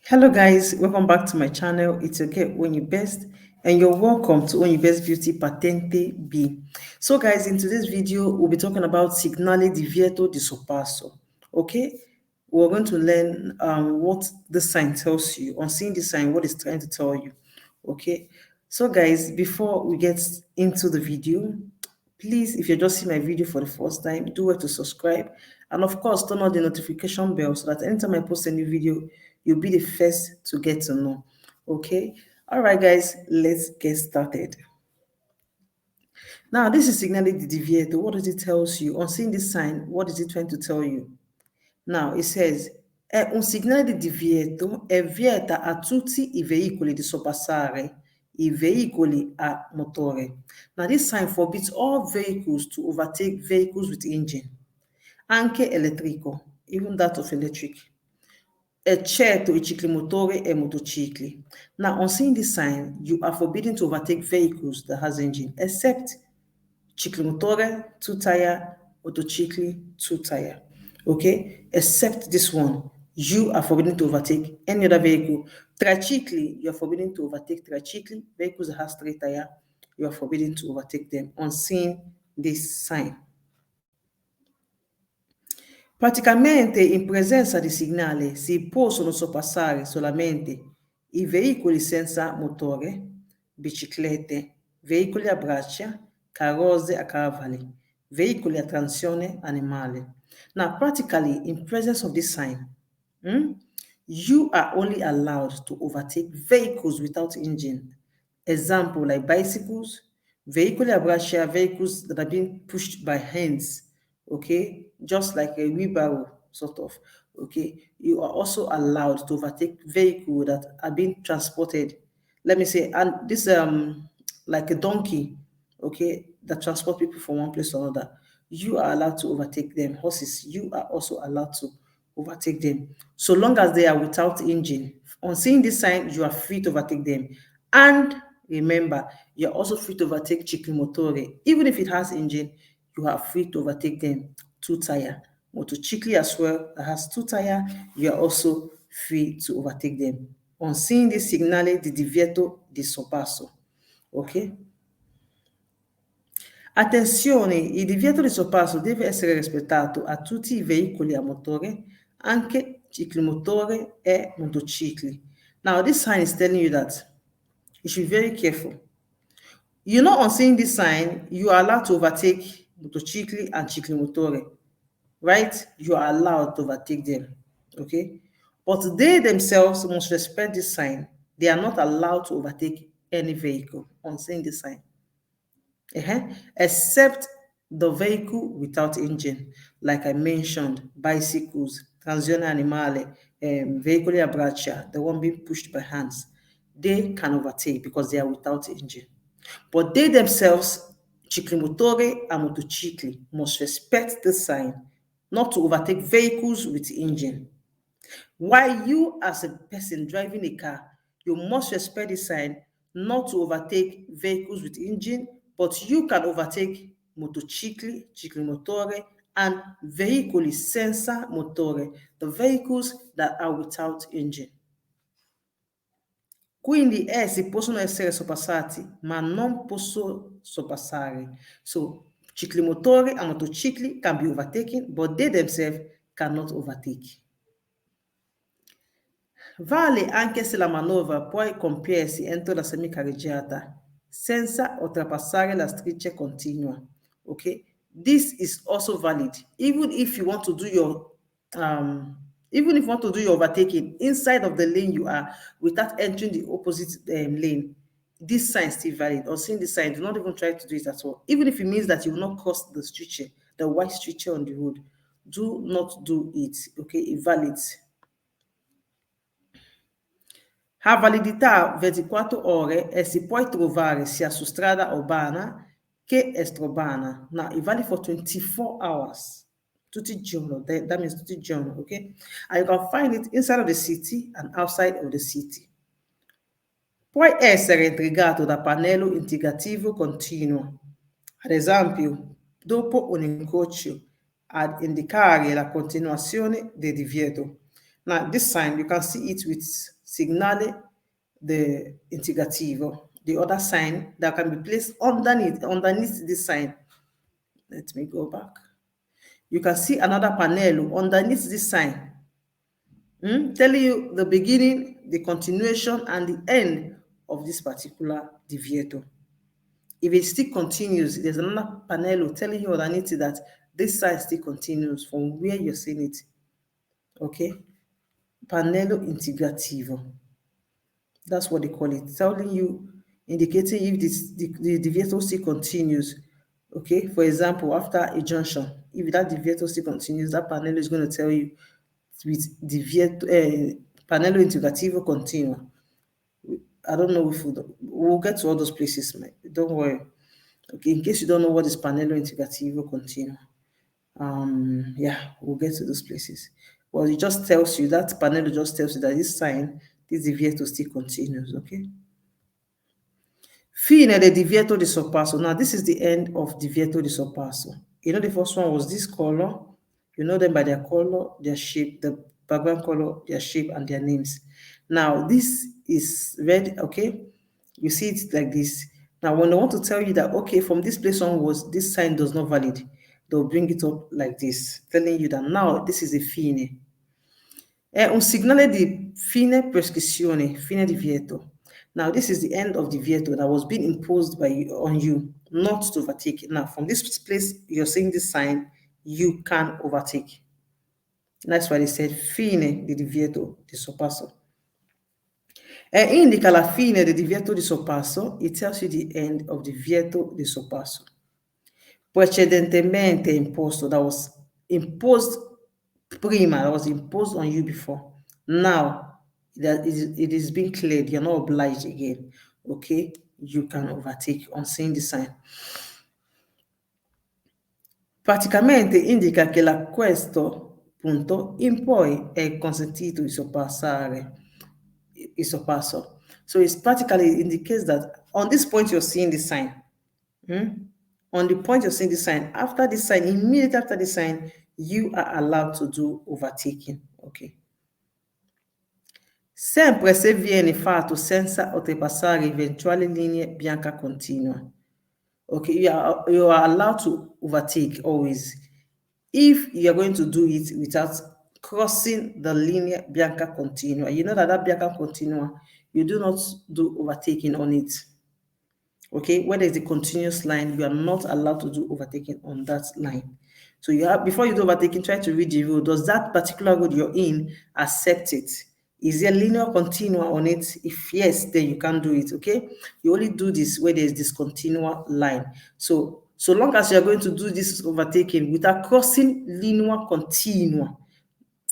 Hello guys, welcome back to my channel. It's your girl Onyinbest and you're welcome to Onyinbestbeauty Patente B. So guys, in today's video, we'll be talking about SIGNALE, Divieto, di Sorpasso. Okay, we're going to learn what the sign tells you. On seeing the sign, what it's trying to tell you. Okay, so guys, before we get into the video, please, if you're just seeing my video for the first time, do well to subscribe. And of course, turn on the notification bell so that anytime I post a new video, you'll be the first to get to know. Okay? All right, guys, let's get started. Now, this is SIGNALE di Divieto. What does it tell you? On seeing this sign, what is it trying to tell you? Now, it says, è un segnale di divieto e vieta a tutti i veicoli di sorpassare I veicoli a motore. Now, this sign forbids all vehicles to overtake vehicles with engine, anche elettrico, even that of electric, eccetto I ciclomotori e motocicli. Now, on seeing this sign, you are forbidden to overtake vehicles that has engine, except ciclomotore, 2-tire, motocicli, 2-tire. Okay, except this one, you are forbidden to overtake any other vehicle. TRICICLI, you are forbidden to overtake TRICICLI. Vehicles that has 3 tires, you are forbidden to overtake them on seeing this sign. Praticamente in presenza di segnale si possono sorpassare solamente I veicoli senza motore, biciclette, veicoli a braccia, carrozze a cavalli, veicoli a trazione animale. Now, practically, in presence of this sign, you are only allowed to overtake vehicles without engine. Example, like bicycles, veicoli a braccia, vehicles that are being pushed by hands, okay? Just like a wheelbarrow, sort of, okay? You are also allowed to overtake vehicles that are being transported. Let me say, and this, like a donkey, okay, that transport people from one place to another. You are allowed to overtake them. Horses, you are also allowed to overtake them, so long as they are without engine. On seeing this sign, you are free to overtake them. And remember, you are also free to overtake ciclomotori. Even if it has engine, you are free to overtake them 2-tire. Motocicli as well, that has 2-tire, you are also free to overtake them. On seeing this segnale di divieto di sorpasso. Ok? Attenzione, il divieto di sorpasso deve essere rispettato a tutti I veicoli a motore, anche ciclomotore e motocicli. Now, this sign is telling you that you should be very careful. You know, on seeing this sign, you are allowed to overtake motocicli and ciclomotore, right? You are allowed to overtake them, okay? But they themselves must respect this sign. They are not allowed to overtake any vehicle on seeing this sign. Except the vehicle without engine, like I mentioned, bicycles, trazione animale, veicoli a braccia, the one being pushed by hands, they can overtake because they are without engine. But they themselves, ciclomotori and motocicli, must respect the sign not to overtake vehicles with engine. While you, as a person driving a car, you must respect the sign not to overtake vehicles with engine, but you can overtake motocicli, ciclomotore, and veicoli senza motore, the vehicles that are without engine. Quindi essi possono essere sorpassati, ma non possono sorpassare. So, ciclomotori and motocicli can be overtaken, but they themselves cannot overtake. Vale anche se la manovra può compiersi entro la semicarreggiata, senza oltrepassare la striscia continua. Okay, this is also valid even if you want to do your overtaking inside of the lane you are without entering the opposite lane. This sign is still valid. Or seeing this sign, do not even try to do it at all. Even if it means that you will not cross the striscia, the white striscia on the road, do not do it. Okay, it valids. Ha validità 24 ore e si può trovare sia su strada urbana che extraurbana. Now, it valid for 24 hours. Tutti il giorno, that means tutti il giorno, okay? And you can find it inside of the city and outside of the city. Può essere intrigato da pannello indicativo continuo. Ad esempio, dopo un incrocio, ad indicare la continuazione del divieto. Now, this sign, you can see it with Signale the Integrativo, the other sign that can be placed underneath this sign. Let me go back. You can see another panel underneath this sign, telling you the beginning, the continuation, and the end of this particular Divieto. If it still continues, there's another panel telling you underneath that this sign still continues from where you're seeing it. Okay? Panello integrativo. That's what they call it, telling you, indicating if the Divieto still continues. Okay? For example, after a junction, if that Divieto still continues, that panel is going to tell you with Divieto, Panello integrativo continua. I don't know if we'll get to all those places, man. Don't worry. Okay, in case you don't know what is Panello integrativo continua, yeah, we'll get to those places. Well, it just tells you, that Panello just tells you that this sign, this Divieto still continues, okay? Fine del Divieto di Sorpasso. Now, this is the end of Divieto di Sorpasso. You know, the first one was this color. You know them by their color, their shape, the background color, their shape, and their names. Now, this is red, okay? You see it like this. Now, when they want to tell you that, okay, from this place onwards, this sign does not valid, they'll bring it up like this, telling you that now this is a fine. È un segnale di fine prescrizione, fine divieto. Now, this is the end of divieto that was being imposed on you, not to overtake. Now, from this place, you're seeing this sign, you can overtake. That's why they said fine di divieto di sorpasso. Indica la fine del divieto di sorpasso. It tells you the end of divieto di sorpasso. Precedentemente imposto, that was imposed prima, that was imposed on you before. Now, that it is being cleared, you're not obliged again, okay? You can overtake on seeing the sign. Praticamente indica che a questo punto in poi è consentito di sorpassare il sorpasso. So it practically indicates that on this point you're seeing the sign. On the point you're seeing the sign, after the sign, immediately after the sign, you are allowed to do overtaking. Okay. Sempre se viene fatto senza oltrepassare eventuali linee bianche continue. Okay, you are allowed to overtake always if you are going to do it without crossing the linea bianca continua. You know that bianca continua, you do not do overtaking on it. Okay, where there's a continuous line, you are not allowed to do overtaking on that line. So you have, before you do overtaking, try to read the rule. Does that particular road you're in accept it? Is there linear continua on it? If yes, then you can do it, okay? You only do this where there's this continual line. So long as you're going to do this overtaking without crossing linear continua,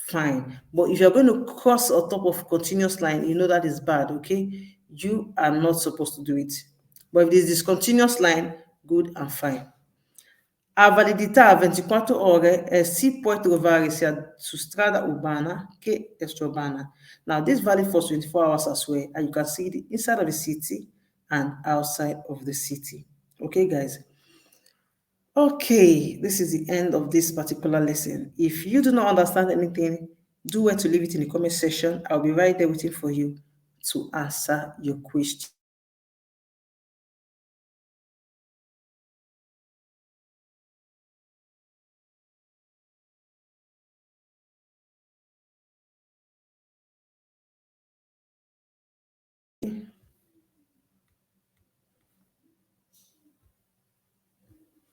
fine. But if you're going to cross on top of continuous line, you know that is bad, okay? You are not supposed to do it. But if there's this continuous line, good and fine. Ha validità 24 ore e si può trovare sia su strada urbana che extraurbana. Now, this valid for 24 hours as well, and you can see it inside of the city and outside of the city. Okay, guys? Okay, this is the end of this particular lesson. If you do not understand anything, do well to leave it in the comment section. I'll be right there waiting for you to answer your question.